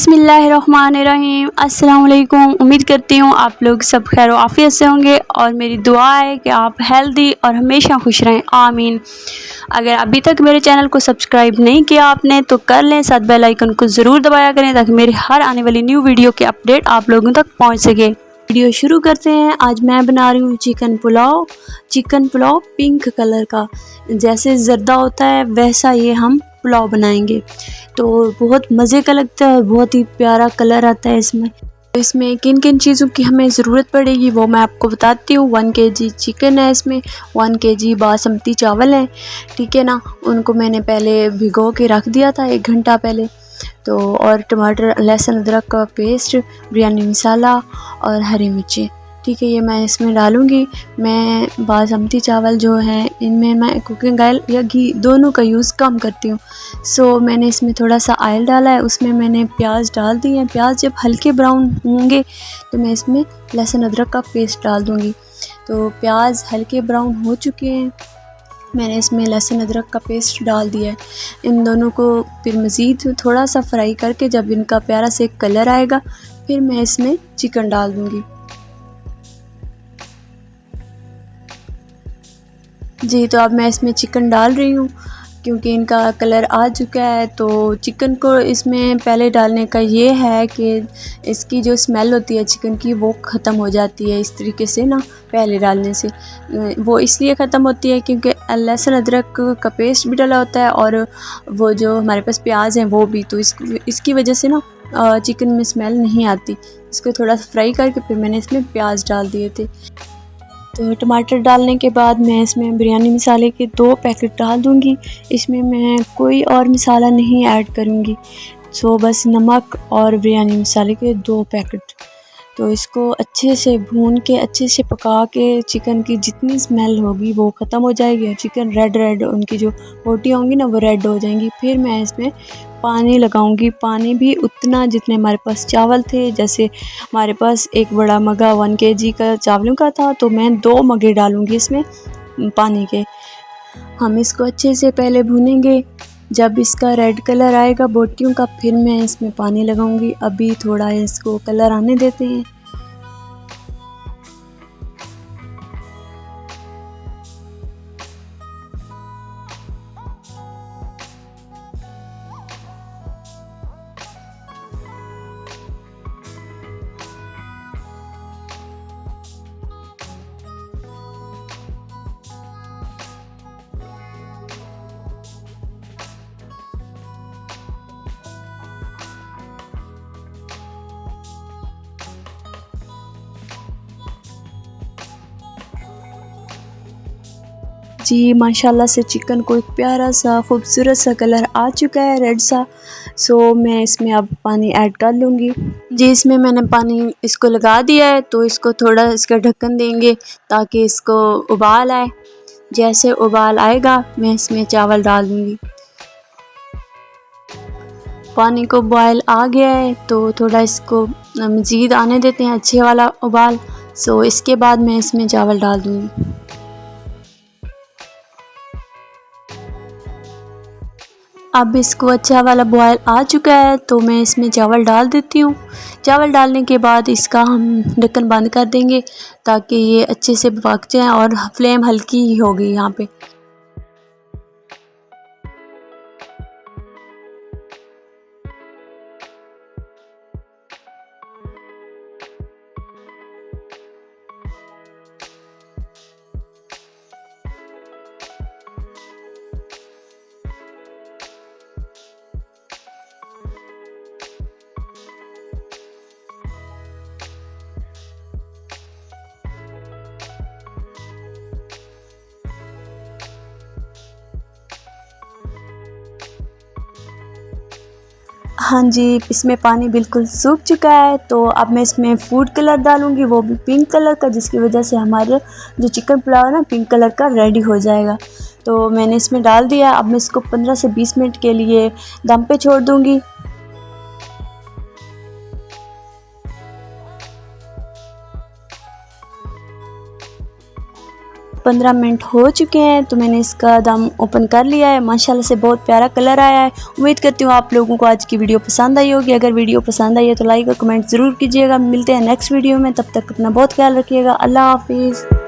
बिस्मिल्लाहिर्रहमानिर्रहीम। अस्सलाम वालेकुम। उम्मीद करती हूँ आप लोग सब खैर आफियत से होंगे और मेरी दुआ है कि आप हेल्दी और हमेशा खुश रहें, आमीन। अगर अभी तक मेरे चैनल को सब्सक्राइब नहीं किया आपने तो कर लें, साथ बेल आइकन को ज़रूर दबाया करें ताकि मेरी हर आने वाली न्यू वीडियो की अपडेट आप लोगों तक पहुँच सके। वीडियो शुरू करते हैं। आज मैं बना रही हूँ चिकन पुलाव पिंक कलर का। जैसे ज़र्दा होता है वैसा ये हम पुलाव बनाएंगे, तो बहुत मज़े का लगता है और बहुत ही प्यारा कलर आता है इसमें। तो इसमें किन किन चीज़ों की हमें ज़रूरत पड़ेगी वो मैं आपको बताती हूँ। 1 kg चिकन है, इसमें 1 kg बासमती चावल है, ठीक है ना। उनको मैंने पहले भिगो के रख दिया था 1 घंटा पहले। तो और टमाटर, लहसुन, अदरक का पेस्ट, बिरयानी मसाला और हरी मिर्ची, ठीक है, ये मैं इसमें डालूँगी। मैं बासमती चावल जो है इनमें मैं कुकिंग ऑयल या घी दोनों का यूज़ कम करती हूँ। सो मैंने इसमें थोड़ा सा ऑयल डाला है, उसमें मैंने प्याज डाल दिए हैं। प्याज जब हल्के ब्राउन होंगे तो मैं इसमें लहसुन अदरक का पेस्ट डाल दूँगी। तो प्याज हल्के ब्राउन हो चुके हैं, मैंने इसमें लहसुन अदरक का पेस्ट डाल दिया है। इन दोनों को फिर मज़ीद थोड़ा सा फ्राई करके जब इनका प्यारा से कलर आएगा फिर मैं इसमें चिकन डाल दूँगी। जी, तो अब मैं इसमें चिकन डाल रही हूँ क्योंकि इनका कलर आ चुका है। तो चिकन को इसमें पहले डालने का ये है कि इसकी जो स्मेल होती है चिकन की वो ख़त्म हो जाती है इस तरीके से ना, पहले डालने से। वो इसलिए ख़त्म होती है क्योंकि लहसुन अदरक का पेस्ट भी डाला होता है और वो जो हमारे पास प्याज हैं वो भी, तो इसकी वजह से ना चिकन में स्मेल नहीं आती। इसको थोड़ा सा फ्राई करके फिर मैंने इसमें प्याज डाल दिए थे। तो टमाटर डालने के बाद मैं इसमें बिरयानी मसाले के 2 पैकेट डाल दूँगी। इसमें मैं कोई और मसाला नहीं ऐड करूँगी, सो बस नमक और बिरयानी मसाले के 2 पैकेट। तो इसको अच्छे से भून के अच्छे से पका के चिकन की जितनी स्मेल होगी वो ख़त्म हो जाएगी और चिकन रेड उनकी जो बोटियाँ होंगी ना वो रेड हो जाएंगी। फिर मैं इसमें पानी लगाऊंगी, पानी भी उतना जितने हमारे पास चावल थे। जैसे हमारे पास एक बड़ा मगा 1 kg का चावलों का था तो मैं 2 मगे डालूंगी इसमें पानी के। हम इसको अच्छे से पहले भूनेंगे, जब इसका रेड कलर आएगा बोटियों का फिर मैं इसमें पानी लगाऊंगी। अभी थोड़ा इसको कलर आने देते हैं। जी, माशाल्लाह से चिकन को एक प्यारा सा खूबसूरत सा कलर आ चुका है, रेड सा। सो मैं इसमें अब पानी ऐड कर लूँगी। जी, इसमें मैंने पानी इसको लगा दिया है, तो इसको थोड़ा इसका ढक्कन देंगे ताकि इसको उबाल आए। जैसे उबाल आएगा मैं इसमें चावल डाल दूँगी। पानी को बॉयल आ गया है तो थोड़ा इसको मज़ीद आने देते हैं अच्छे वाला उबाल। सो इसके बाद मैं इसमें चावल डाल दूँगी। अब इसको अच्छा वाला बॉयल आ चुका है तो मैं इसमें चावल डाल देती हूँ। चावल डालने के बाद इसका हम ढक्कन बंद कर देंगे ताकि ये अच्छे से पक जाए और फ्लेम हल्की ही होगी यहाँ पे। हाँ जी, इसमें पानी बिल्कुल सूख चुका है तो अब मैं इसमें फूड कलर डालूँगी, वो भी पिंक कलर का, जिसकी वजह से हमारे जो चिकन पुलाव है ना पिंक कलर का रेडी हो जाएगा। तो मैंने इसमें डाल दिया। अब मैं इसको 15 से 20 मिनट के लिए दम पे छोड़ दूँगी। 15 मिनट हो चुके हैं तो मैंने इसका दम ओपन कर लिया है। माशाल्लाह से बहुत प्यारा कलर आया है। उम्मीद करती हूँ आप लोगों को आज की वीडियो पसंद आई होगी। अगर वीडियो पसंद आई है तो लाइक और कमेंट ज़रूर कीजिएगा। मिलते हैं नेक्स्ट वीडियो में, तब तक अपना बहुत ख्याल रखिएगा। अल्लाह हाफिज़।